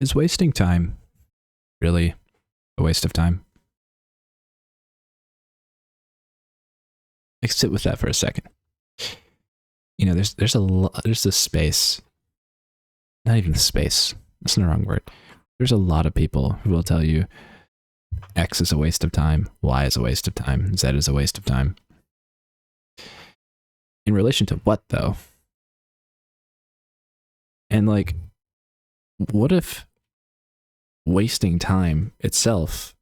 Is wasting time really a waste of time? Like, sit with that for a second. You know, there's this space, not even space. That's the wrong word. There's a lot of people who will tell you X is a waste of time, Y is a waste of time, Z is a waste of time. In relation to what, though? And like, what if wasting time itself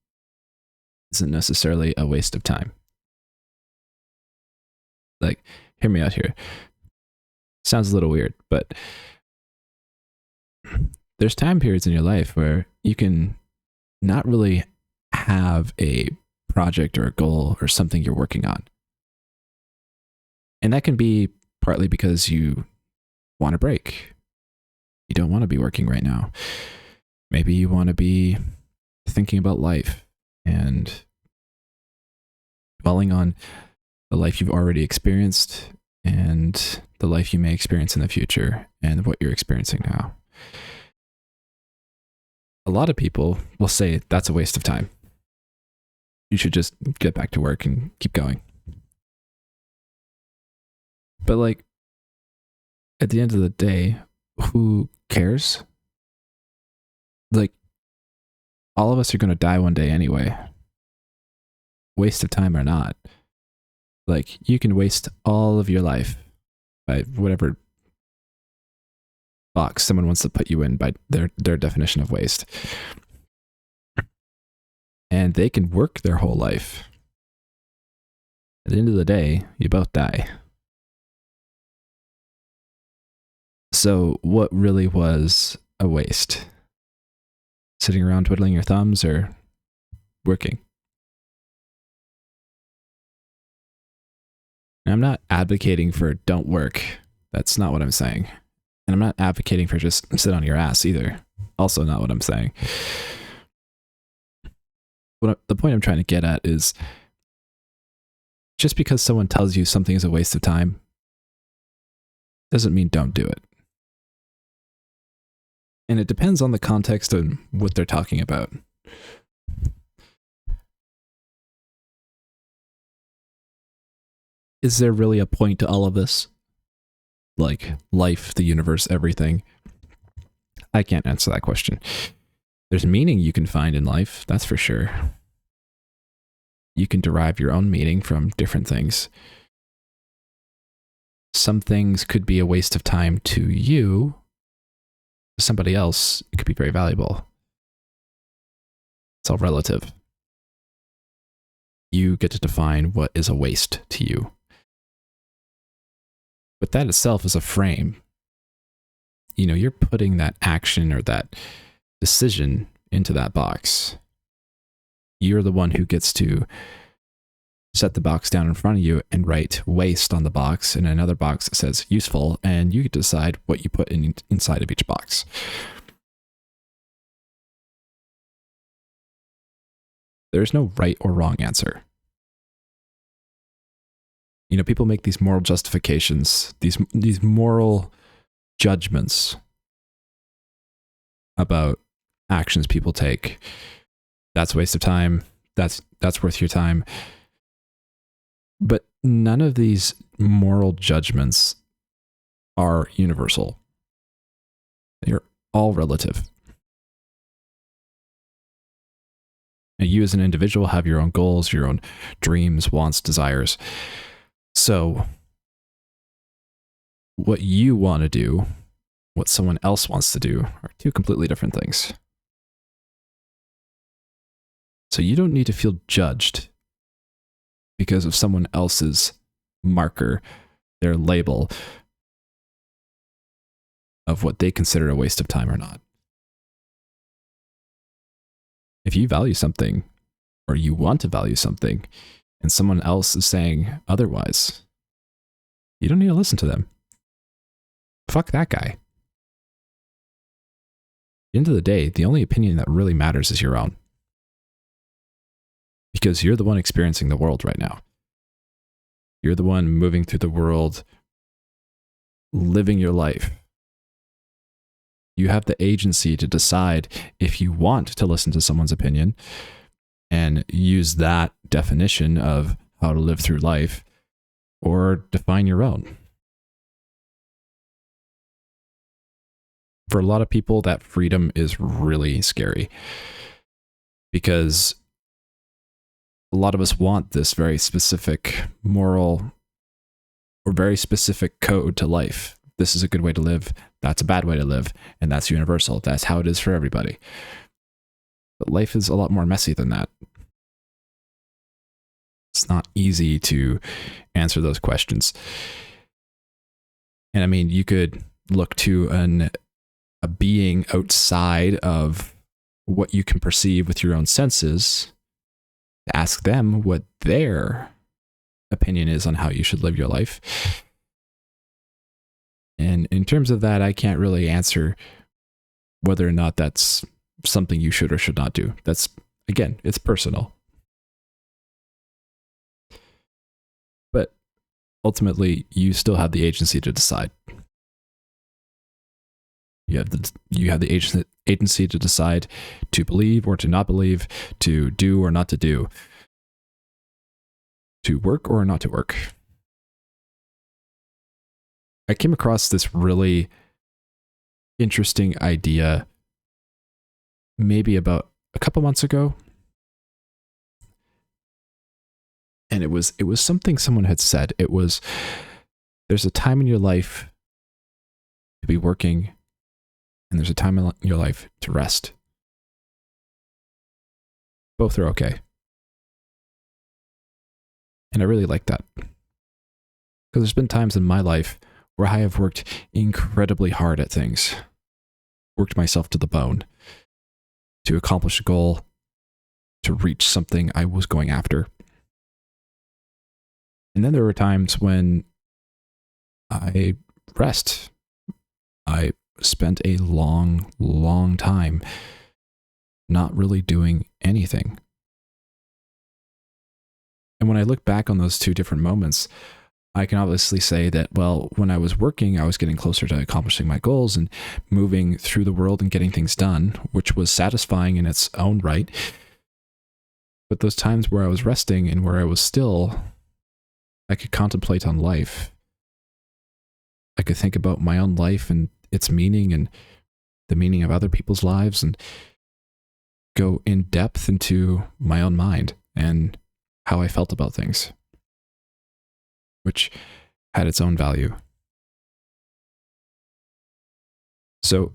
isn't necessarily a waste of time? Like, hear me out here. Sounds a little weird, but there's time periods in your life where you can not really have a project or a goal or something you're working on. And that can be partly because you want a break. You don't want to be working right now. Maybe you want to be thinking about life and dwelling on the life you've already experienced and the life you may experience in the future and what you're experiencing now. A lot of people will say that's a waste of time. You should just get back to work and keep going. But like, at the end of the day, who cares? Like, all of us are going to die one day anyway. Waste of time or not. Like, you can waste all of your life by whatever box someone wants to put you in by their definition of waste. And they can work their whole life. At the end of the day, you both die. So what really was a waste? Sitting around twiddling your thumbs or working? And I'm not advocating for don't work. That's not what I'm saying. And I'm not advocating for just sit on your ass either. Also not what I'm saying. The point I'm trying to get at is just because someone tells you something is a waste of time doesn't mean don't do it. And it depends on the context and what they're talking about. Is there really a point to all of this? Like life, the universe, everything? I can't answer that question. There's meaning you can find in life, that's for sure. You can derive your own meaning from different things. Some things could be a waste of time to you. To somebody else, it could be very valuable. It's all relative. You get to define what is a waste to you. But that itself is a frame. You know, you're putting that action or that decision into that box. You're the one who gets to set the box down in front of you and write waste on the box, and another box that says useful, and you get to decide what you put inside of each box. There's no right or wrong answer. You know, people make these moral justifications, these moral judgments about actions people take. That's a waste of time. That's worth your time. But none of these moral judgments are universal. They're all relative. And you as an individual have your own goals, your own dreams, wants, desires. So what you want to do, what someone else wants to do, are two completely different things. So you don't need to feel judged because of someone else's marker, their label of what they consider a waste of time or not. If you value something, or you want to value something, and someone else is saying otherwise, you don't need to listen to them. Fuck that guy. At the end of the day, the only opinion that really matters is your own. Because you're the one experiencing the world right now. You're the one moving through the world, living your life. You have the agency to decide if you want to listen to someone's opinion and use that definition of how to live through life, or define your own. For a lot of people, that freedom is really scary because a lot of us want this very specific moral or very specific code to life. This is a good way to live. That's a bad way to live. And that's universal. That's how it is for everybody. But life is a lot more messy than that. It's not easy to answer those questions. And I mean, you could look to a being outside of what you can perceive with your own senses, ask them what their opinion is on how you should live your life. And in terms of that, I can't really answer whether or not that's something you should or should not do. That's, again, it's personal. But ultimately, you still have the agency to decide. You have the agency to decide to believe or to not believe, to do or not to do, to work or not to work. I came across this really interesting idea maybe about a couple months ago. And it was something someone had said. It was, there's a time in your life to be working, and there's a time in your life to rest. Both are okay. And I really like that. Because there's been times in my life where I have worked incredibly hard at things, worked myself to the bone to accomplish a goal, to reach something I was going after. And then there were times when I rest. I spent a long, long time not really doing anything. And when I look back on those two different moments, I can obviously say that, well, when I was working, I was getting closer to accomplishing my goals and moving through the world and getting things done, which was satisfying in its own right. But those times where I was resting and where I was still, I could contemplate on life. I could think about my own life and its meaning and the meaning of other people's lives, and go in depth into my own mind and how I felt about things, which had its own value. So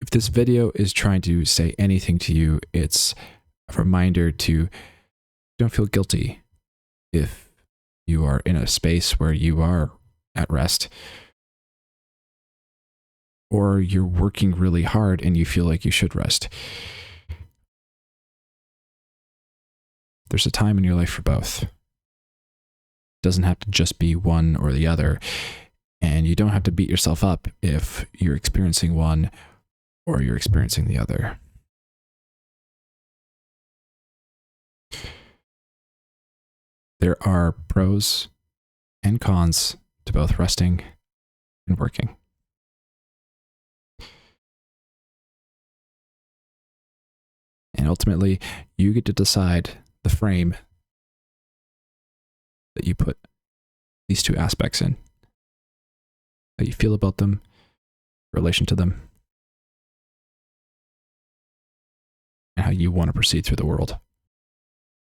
if this video is trying to say anything to you, it's a reminder to don't feel guilty if you are in a space where you are at rest, or you're working really hard and you feel like you should rest. There's a time in your life for both. It doesn't have to just be one or the other. And you don't have to beat yourself up if you're experiencing one or you're experiencing the other. There are pros and cons to both resting and working. And ultimately, you get to decide the frame that you put these two aspects in. How you feel about them, relation to them, and how you want to proceed through the world.